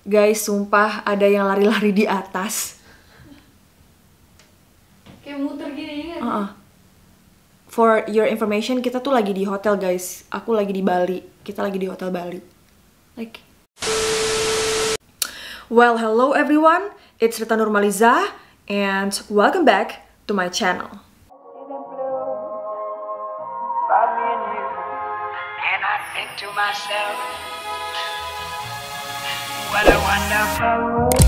Guys, sumpah ada yang lari-lari di atas. Kayak muter gini kan? For your information, kita tuh lagi di hotel guys. Aku lagi di Bali. Kita lagi di hotel Bali. Like. Well, hello everyone. It's Rita Nurmaliza and welcome back to my channel. And I think to myself, what a wonderful world.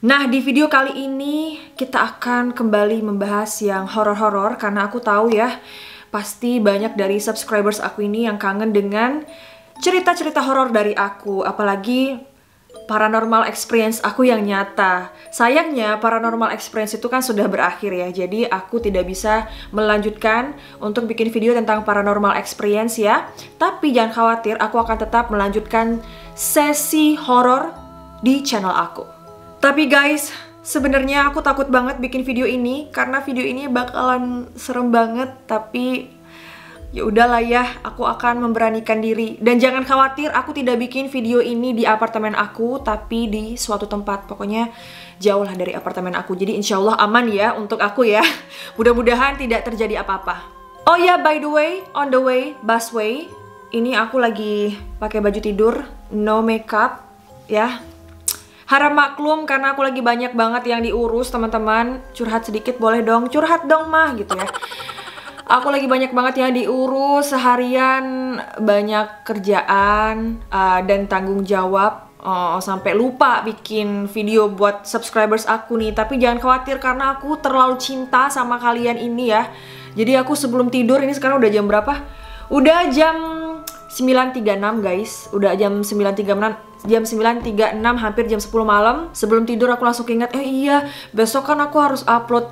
Nah, di video kali ini kita akan kembali membahas yang horor-horor karena aku tahu ya, pasti banyak dari subscribers aku ini yang kangen dengan cerita-cerita horor dari aku, apalagi paranormal experience aku yang nyata. Sayangnya paranormal experience itu kan sudah berakhir ya, jadi aku tidak bisa melanjutkan untuk bikin video tentang paranormal experience ya. Tapi jangan khawatir, aku akan tetap melanjutkan sesi horor di channel aku. Tapi guys, sebenarnya aku takut banget bikin video ini karena video ini bakalan serem banget, tapi ya udahlah ya, aku akan memberanikan diri. Dan jangan khawatir, aku tidak bikin video ini di apartemen aku, tapi di suatu tempat. Pokoknya jauh lah dari apartemen aku. Jadi insya Allah aman ya untuk aku ya. Mudah-mudahan tidak terjadi apa-apa. Oh ya, by the way, on the way, busway, ini aku lagi pakai baju tidur, no makeup ya. Harap maklum karena aku lagi banyak banget yang diurus teman-teman. Curhat sedikit boleh dong? Curhat dong mah gitu ya. Aku lagi banyak banget yang diurus seharian, banyak kerjaan dan tanggung jawab, sampai lupa bikin video buat subscribers aku nih. Tapi jangan khawatir karena aku terlalu cinta sama kalian ini ya. Jadi aku sebelum tidur, ini sekarang udah jam berapa? Udah jam 9.36 guys. Udah jam 9.36, hampir jam 10 malam. Sebelum tidur aku langsung ingat, iya besok kan aku harus upload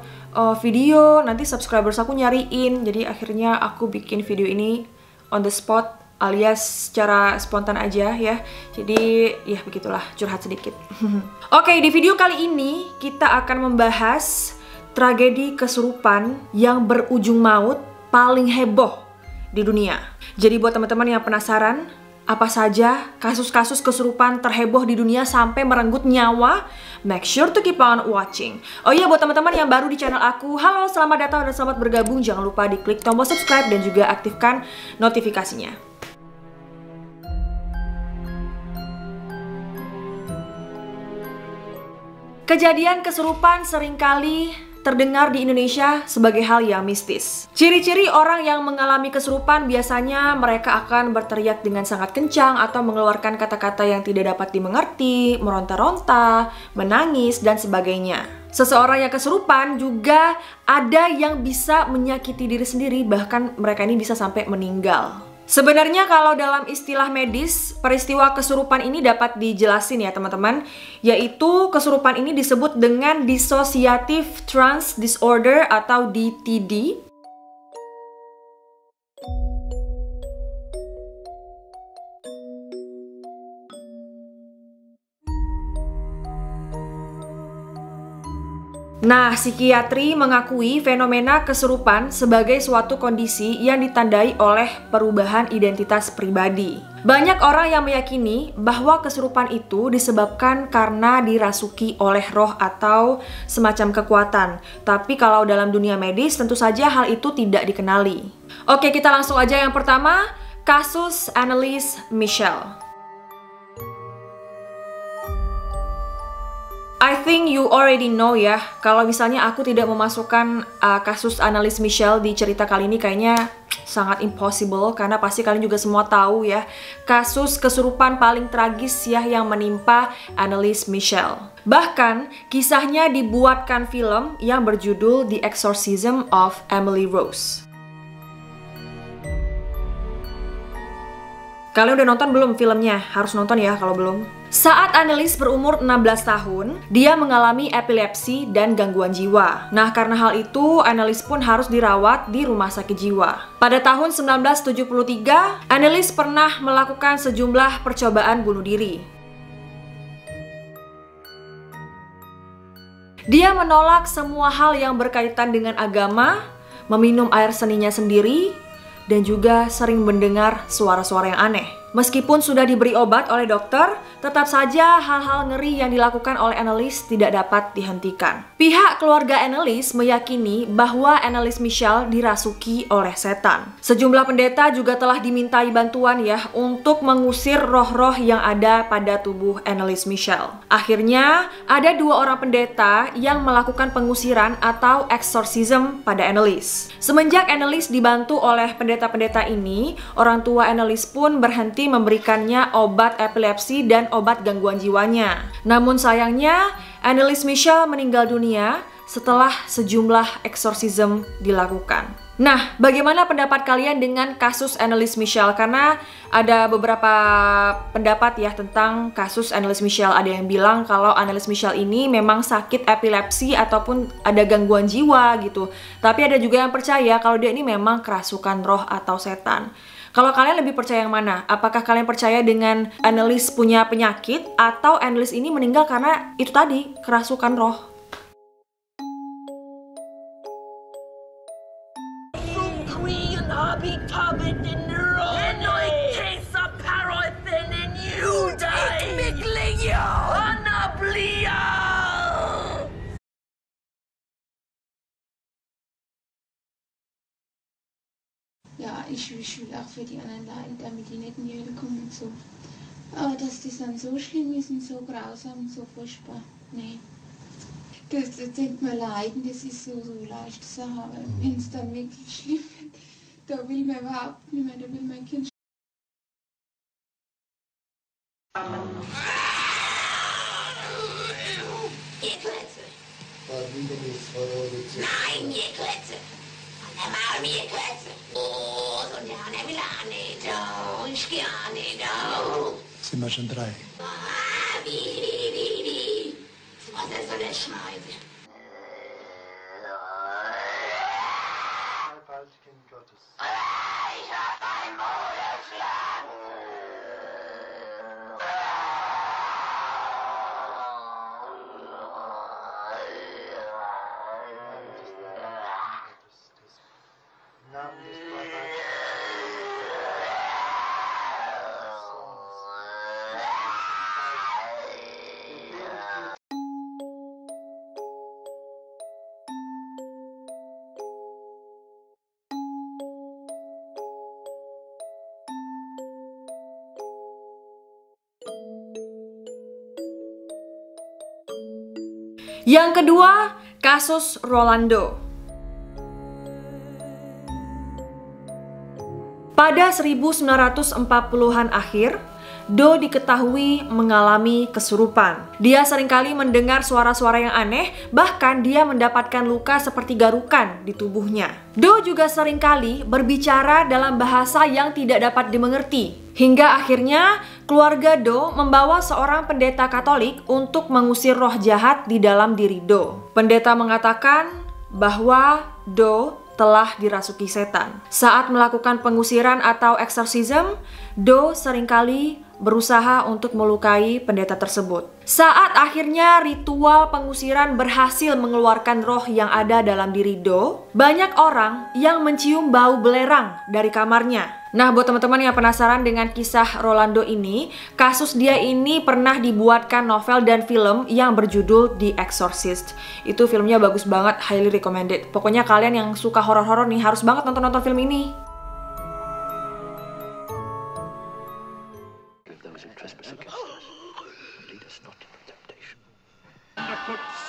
video, nanti subscribers aku nyariin. Jadi akhirnya aku bikin video ini on the spot alias secara spontan aja ya. Jadi ya begitulah, curhat sedikit. Oke, di video kali ini kita akan membahas tragedi kesurupan yang berujung maut paling heboh di dunia. Jadi buat teman-teman yang penasaran apa saja kasus-kasus kesurupan terheboh di dunia sampai merenggut nyawa, make sure to keep on watching. Oh iya, buat teman-teman yang baru di channel aku, halo, selamat datang dan selamat bergabung. Jangan lupa diklik tombol subscribe dan juga aktifkan notifikasinya. Kejadian kesurupan seringkali terdengar di Indonesia sebagai hal yang mistis. Ciri-ciri orang yang mengalami kesurupan biasanya mereka akan berteriak dengan sangat kencang atau mengeluarkan kata-kata yang tidak dapat dimengerti, meronta-ronta, menangis, dan sebagainya. Seseorang yang kesurupan juga ada yang bisa menyakiti diri sendiri, bahkan mereka ini bisa sampai meninggal. Sebenarnya kalau dalam istilah medis, peristiwa kesurupan ini dapat dijelasin ya teman-teman, yaitu kesurupan ini disebut dengan dissociative trance disorder atau DTD. Nah, psikiatri mengakui fenomena kesurupan sebagai suatu kondisi yang ditandai oleh perubahan identitas pribadi. Banyak orang yang meyakini bahwa kesurupan itu disebabkan karena dirasuki oleh roh atau semacam kekuatan. Tapi kalau dalam dunia medis tentu saja hal itu tidak dikenali. Oke, kita langsung aja yang pertama, kasus Anneliese Michel. I think you already know ya, kalau misalnya aku tidak memasukkan kasus Anneliese Michel di cerita kali ini kayaknya sangat impossible, karena pasti kalian juga semua tahu ya kasus kesurupan paling tragis ya yang menimpa Anneliese Michel. Bahkan kisahnya dibuatkan film yang berjudul The Exorcism of Emily Rose. Kalian udah nonton belum filmnya? Harus nonton ya kalau belum. Saat Anneliese berumur 16 tahun, dia mengalami epilepsi dan gangguan jiwa. Nah, karena hal itu, Anneliese pun harus dirawat di rumah sakit jiwa. Pada tahun 1973, Anneliese pernah melakukan sejumlah percobaan bunuh diri. Dia menolak semua hal yang berkaitan dengan agama, meminum air seninya sendiri, dan juga sering mendengar suara-suara yang aneh. Meskipun sudah diberi obat oleh dokter, tetap saja hal-hal ngeri yang dilakukan oleh Anneliese tidak dapat dihentikan. Pihak keluarga Anneliese meyakini bahwa Anneliese Michel dirasuki oleh setan. Sejumlah pendeta juga telah dimintai bantuan ya untuk mengusir roh-roh yang ada pada tubuh Anneliese Michel. Akhirnya, ada 2 orang pendeta yang melakukan pengusiran atau exorcism pada Anneliese. Semenjak Anneliese dibantu oleh pendeta-pendeta ini, orang tua Anneliese pun berhenti memberikannya obat epilepsi dan obat gangguan jiwanya. Namun sayangnya, Anneliese Michel meninggal dunia setelah sejumlah exorcism dilakukan. Nah, bagaimana pendapat kalian dengan kasus Anneliese Michel? Karena ada beberapa pendapat ya tentang kasus Anneliese Michel. Ada yang bilang kalau Anneliese Michel ini memang sakit epilepsi ataupun ada gangguan jiwa gitu. Tapi ada juga yang percaya kalau dia ini memang kerasukan roh atau setan. Kalau kalian lebih percaya yang mana? Apakah kalian percaya dengan Anneliese punya penyakit atau Anneliese ini meninggal karena itu tadi, kerasukan roh? Ja, ich will auch für die anderen leiden, damit die nicht in die Hölle kommen und so. Aber dass das dann so schlimm ist und so grausam und so furchtbar, nee. Das denkt man leiden, das ist so leicht zu sagen, aber wenn es dann wirklich schlimm wird, da will man überhaupt nicht mehr, da will mein Kind. Nein, ihr Klötze! Mir Klötze! Oh, so eine Milane, ich gerne, Sind wir schon 3? Wie? Was ist so eine Scheiße? Als Kind Gottes. Ich hab ein Moderschlag! Yang kedua, kasus Rolando. Pada 1940-an akhir, Do diketahui mengalami kesurupan. Dia seringkali mendengar suara-suara yang aneh, bahkan dia mendapatkan luka seperti garukan di tubuhnya. Do juga seringkali berbicara dalam bahasa yang tidak dapat dimengerti. Hingga akhirnya keluarga Do membawa seorang pendeta Katolik untuk mengusir roh jahat di dalam diri Do. Pendeta mengatakan bahwa Do telah dirasuki setan. Saat melakukan pengusiran atau exorcism, Do seringkali berusaha untuk melukai pendeta tersebut. Saat akhirnya ritual pengusiran berhasil mengeluarkan roh yang ada dalam diri Do, banyak orang yang mencium bau belerang dari kamarnya. Nah, buat teman-teman yang penasaran dengan kisah Rolando ini, kasus dia ini pernah dibuatkan novel dan film yang berjudul The Exorcist. Itu filmnya bagus banget, highly recommended. Pokoknya kalian yang suka horor-horor nih harus banget nonton film ini.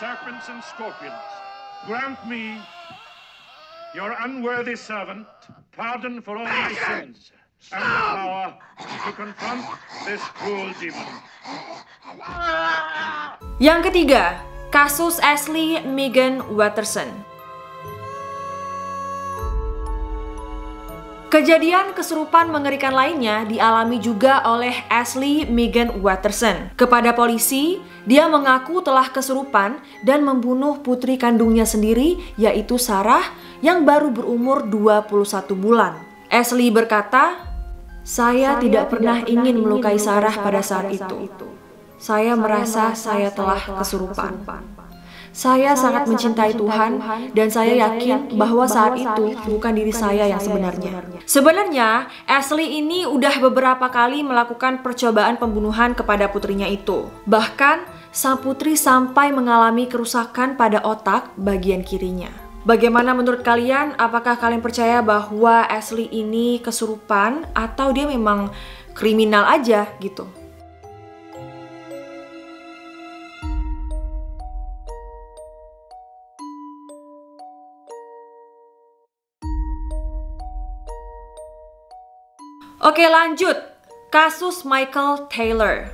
Serpents and scorpions, grant me, your unworthy servant, pardon for all my sins, and the power to confront this cruel demon. Yang ketiga, kasus Ashley Megan Watterson. Kejadian kesurupan mengerikan lainnya dialami juga oleh Ashley Megan Watterson. Kepada polisi, dia mengaku telah kesurupan dan membunuh putri kandungnya sendiri, yaitu Sarah, yang baru berumur 21 bulan. Ashley berkata, "Saya tidak pernah ingin melukai Sarah pada saat itu. Saya merasa saya telah kesurupan." Saya sangat mencintai Tuhan dan saya yakin bahwa saat itu bukan diri saya yang sebenarnya. Sebenarnya, Ashley ini udah beberapa kali melakukan percobaan pembunuhan kepada putrinya itu. Bahkan, sang putri sampai mengalami kerusakan pada otak bagian kirinya. Bagaimana menurut kalian? Apakah kalian percaya bahwa Ashley ini kesurupan atau dia memang kriminal aja gitu? Oke, lanjut. Kasus Michael Taylor.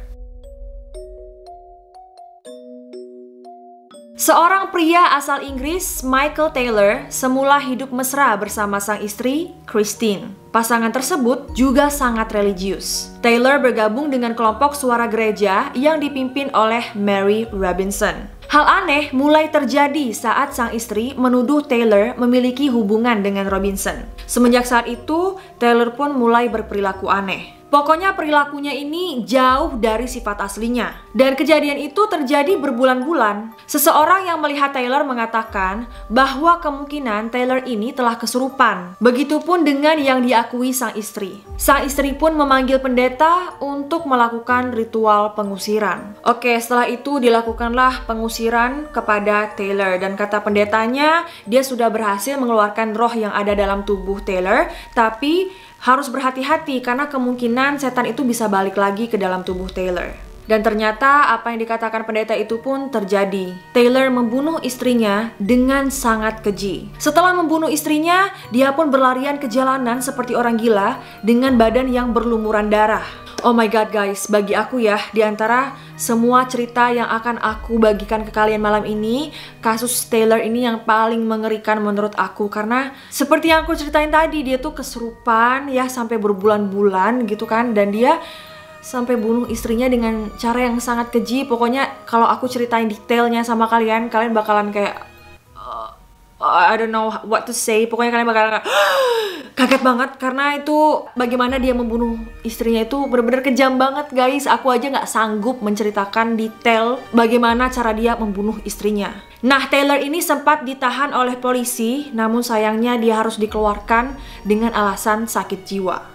Seorang pria asal Inggris, Michael Taylor, semula hidup mesra bersama sang istri, Christine. Pasangan tersebut juga sangat religius. Taylor bergabung dengan kelompok suara gereja yang dipimpin oleh Mary Robinson. Hal aneh mulai terjadi saat sang istri menuduh Taylor memiliki hubungan dengan Robinson. Semenjak saat itu, Taylor pun mulai berperilaku aneh. Pokoknya perilakunya ini jauh dari sifat aslinya. Dan kejadian itu terjadi berbulan-bulan. Seseorang yang melihat Taylor mengatakan bahwa kemungkinan Taylor ini telah kesurupan. Begitupun dengan yang diakui sang istri. Sang istri pun memanggil pendeta untuk melakukan ritual pengusiran. Oke, setelah itu dilakukanlah pengusiran kepada Taylor. Dan kata pendetanya, dia sudah berhasil mengeluarkan roh yang ada dalam tubuh Taylor. Tapi harus berhati-hati karena kemungkinan setan itu bisa balik lagi ke dalam tubuh Taylor. Dan ternyata apa yang dikatakan pendeta itu pun terjadi. Taylor membunuh istrinya dengan sangat keji. Setelah membunuh istrinya, dia pun berlarian ke jalanan seperti orang gila dengan badan yang berlumuran darah. Oh my god guys, bagi aku ya, di antara semua cerita yang akan aku bagikan ke kalian malam ini, kasus Taylor ini yang paling mengerikan menurut aku. Karena seperti yang aku ceritain tadi, dia tuh kesurupan ya sampai berbulan-bulan gitu kan. Dan dia sampai bunuh istrinya dengan cara yang sangat keji. Pokoknya kalau aku ceritain detailnya sama kalian, kalian bakalan kayak I don't know what to say. Pokoknya kalian bakalan kaget banget karena itu bagaimana dia membunuh istrinya itu benar-benar kejam banget guys. Aku aja nggak sanggup menceritakan detail bagaimana cara dia membunuh istrinya. Nah, Taylor ini sempat ditahan oleh polisi, namun sayangnya dia harus dikeluarkan dengan alasan sakit jiwa.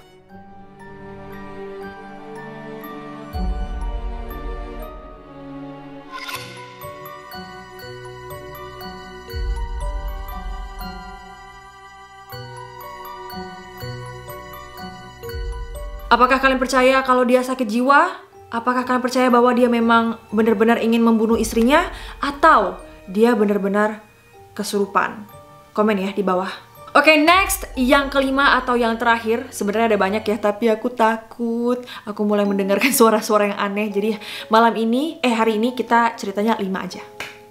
Apakah kalian percaya kalau dia sakit jiwa? Apakah kalian percaya bahwa dia memang benar-benar ingin membunuh istrinya? Atau dia benar-benar kesurupan? Komen ya di bawah. Oke, next. Yang kelima atau yang terakhir. Sebenarnya ada banyak ya, tapi aku takut. Aku mulai mendengarkan suara-suara yang aneh. Jadi hari ini kita ceritanya 5 aja.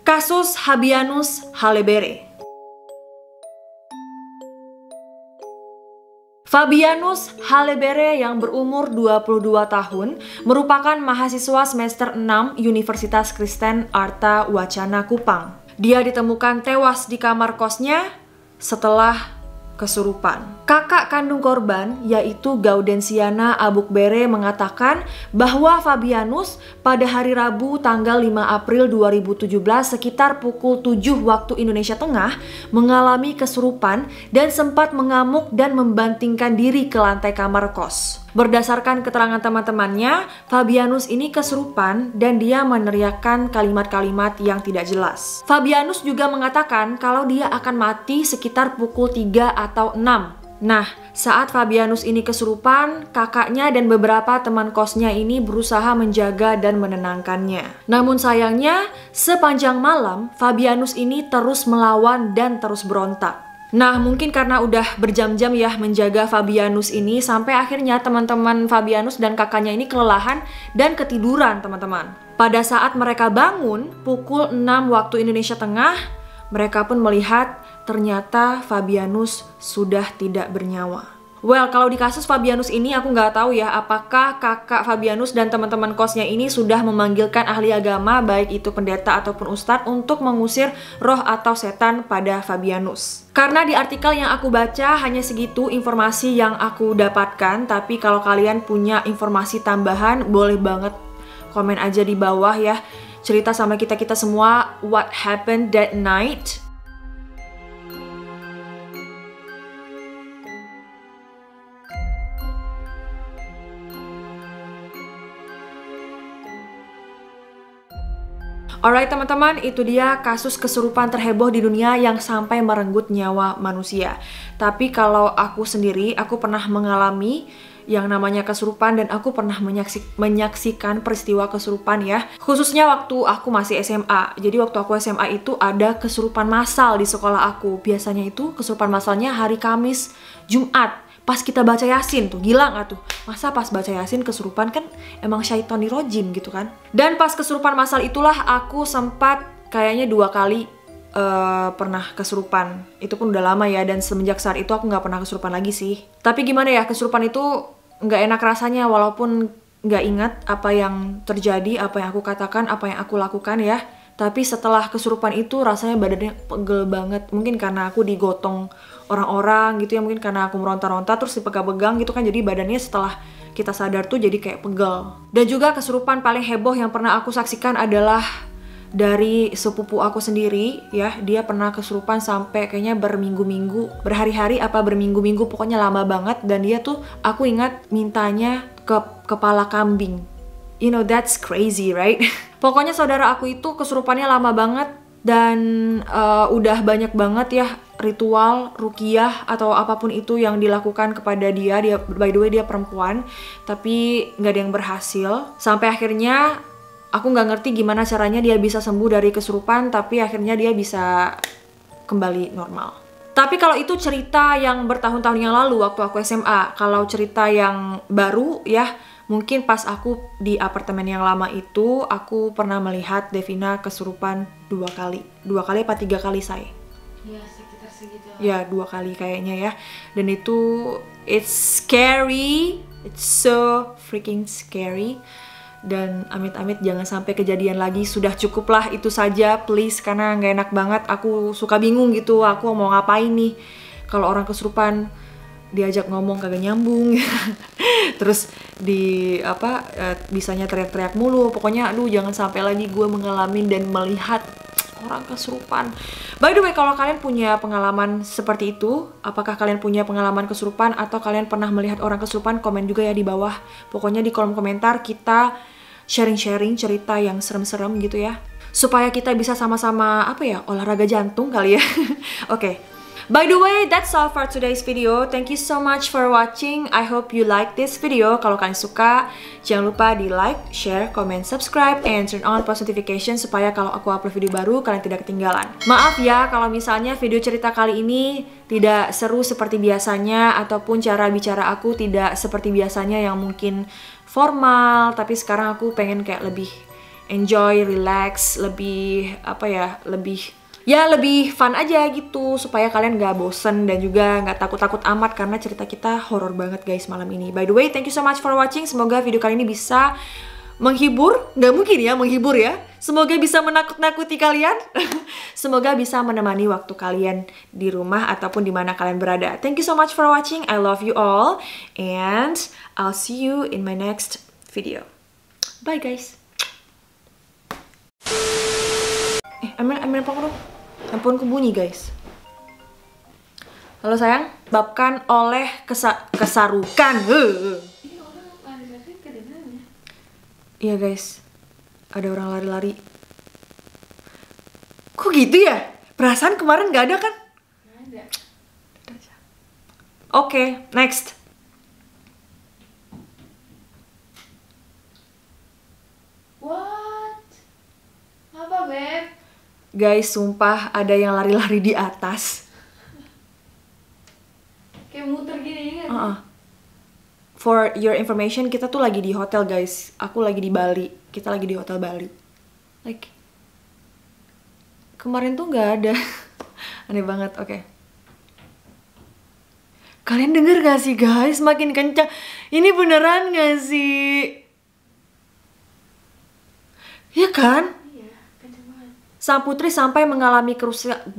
Kasus Fabianus Hallebere. Fabianus Hallebere yang berumur 22 tahun merupakan mahasiswa semester 6 Universitas Kristen Arta Wacana Kupang. Dia ditemukan tewas di kamar kosnya setelah kesurupan. Kakak kandung korban, yaitu Gaudensiana Abukbere, mengatakan bahwa Fabianus pada hari Rabu tanggal 5 April 2017 sekitar pukul 7 waktu Indonesia Tengah mengalami kesurupan dan sempat mengamuk dan membantingkan diri ke lantai kamar kos. Berdasarkan keterangan teman-temannya, Fabianus ini kesurupan dan dia meneriakkan kalimat-kalimat yang tidak jelas. Fabianus juga mengatakan kalau dia akan mati sekitar pukul 3 atau 6. Nah, saat Fabianus ini kesurupan, kakaknya dan beberapa teman kosnya ini berusaha menjaga dan menenangkannya. Namun sayangnya, sepanjang malam, Fabianus ini terus melawan dan terus berontak. Nah, mungkin karena udah berjam-jam ya menjaga Fabianus ini, sampai akhirnya teman-teman Fabianus dan kakaknya ini kelelahan dan ketiduran, teman-teman. Pada saat mereka bangun, pukul 6 waktu Indonesia Tengah, mereka pun melihat ternyata Fabianus sudah tidak bernyawa. Well, kalau di kasus Fabianus ini aku nggak tahu ya apakah kakak Fabianus dan teman-teman kosnya ini sudah memanggilkan ahli agama, baik itu pendeta ataupun ustadz, untuk mengusir roh atau setan pada Fabianus. Karena di artikel yang aku baca hanya segitu informasi yang aku dapatkan, tapi kalau kalian punya informasi tambahan boleh banget komen aja di bawah ya. cerita sama kita semua what happened that night. Alright teman-teman, itu dia kasus kesurupan terheboh di dunia yang sampai merenggut nyawa manusia. Tapi kalau aku sendiri, aku pernah mengalami yang namanya kesurupan dan aku pernah menyaksikan peristiwa kesurupan ya. Khususnya waktu aku masih SMA. Jadi waktu aku SMA itu ada kesurupan massal di sekolah aku. Biasanya itu kesurupan massalnya hari Kamis, Jumat. Pas kita baca Yasin tuh, gila gak tuh? Masa pas baca Yasin kesurupan, kan emang syaiton dirojim gitu kan? Dan pas kesurupan massal itulah aku sempat kayaknya 2 kali pernah kesurupan. Itu pun udah lama ya, dan semenjak saat itu aku gak pernah kesurupan lagi sih. Tapi gimana ya, kesurupan itu gak enak rasanya walaupun gak ingat apa yang terjadi, apa yang aku katakan, apa yang aku lakukan ya. Tapi setelah kesurupan itu rasanya badannya pegel banget. Mungkin karena aku digotong orang-orang gitu ya, mungkin karena aku meronta-ronta terus dipegang-pegang gitu kan, jadi badannya setelah kita sadar tuh jadi kayak pegel. Dan juga kesurupan paling heboh yang pernah aku saksikan adalah dari sepupu aku sendiri ya. Dia pernah kesurupan sampai kayaknya berminggu-minggu, berhari-hari apa berminggu-minggu, pokoknya lama banget. Dan dia tuh aku ingat mintanya ke kepala kambing. You know, that's crazy, right? Pokoknya saudara aku itu kesurupannya lama banget. Dan udah banyak banget ya ritual, ruqyah atau apapun itu yang dilakukan kepada dia. Dia by the way dia perempuan, tapi nggak ada yang berhasil. Sampai akhirnya aku nggak ngerti gimana caranya dia bisa sembuh dari kesurupan, tapi akhirnya dia bisa kembali normal. Tapi kalau itu cerita yang bertahun-tahun yang lalu waktu aku SMA. Kalau cerita yang baru ya, mungkin pas aku di apartemen yang lama itu, aku pernah melihat Devina kesurupan 2 kali. 2 kali apa 3 kali say? Ya sekitar segitu. Ya 2 kali kayaknya ya. Dan itu it's scary, it's so freaking scary. Dan amit-amit jangan sampai kejadian lagi. Sudah cukuplah itu saja please, karena nggak enak banget. Aku suka bingung gitu, aku mau ngapain nih kalau orang kesurupan, diajak ngomong kagak nyambung. Terus bisanya teriak-teriak mulu. Pokoknya aduh, jangan sampai lagi gue mengalami dan melihat orang kesurupan. By the way, kalau kalian punya pengalaman seperti itu, apakah kalian punya pengalaman kesurupan atau kalian pernah melihat orang kesurupan, komen juga ya di bawah. Pokoknya di kolom komentar kita sharing-sharing cerita yang serem-serem gitu ya, supaya kita bisa sama-sama olahraga jantung kali ya. Oke. By the way, that's all for today's video. Thank you so much for watching. I hope you like this video. Kalau kalian suka, jangan lupa di like, share, comment, subscribe, and turn on post notification supaya kalau aku upload video baru, kalian tidak ketinggalan. Maaf ya kalau misalnya video cerita kali ini tidak seru seperti biasanya, ataupun cara bicara aku tidak seperti biasanya yang mungkin formal, tapi sekarang aku pengen kayak lebih enjoy, relax, lebih lebih fun aja gitu, supaya kalian gak bosen dan juga gak takut-takut amat karena cerita kita horor banget guys malam ini. By the way, thank you so much for watching. Semoga video kali ini bisa menghibur, gak mungkin ya menghibur ya. Semoga bisa menakut-nakuti kalian. Semoga bisa menemani waktu kalian di rumah ataupun di mana kalian berada. Thank you so much for watching. I love you all and I'll see you in my next video. Bye guys. Ambil apa dong? Handphoneku bunyi guys. Halo sayang, babkan oleh kesarukan. Iya guys, ada orang lari-lari. Kok gitu ya? Perasaan kemarin gak ada kan? Gak ada. Oke, next. What? Apa beb? Guys, sumpah ada yang lari-lari di atas. Kayak muter gini kan? For your information, kita tuh lagi di hotel guys. Aku lagi di Bali. Kita lagi di hotel Bali. Like, kemarin tuh nggak ada. Aneh banget. Oke. Kalian denger gak sih guys? Makin kencang. Ini beneran gak sih? Ya kan? Iya, kenceng banget. Sang putri sampai mengalami kerusakan.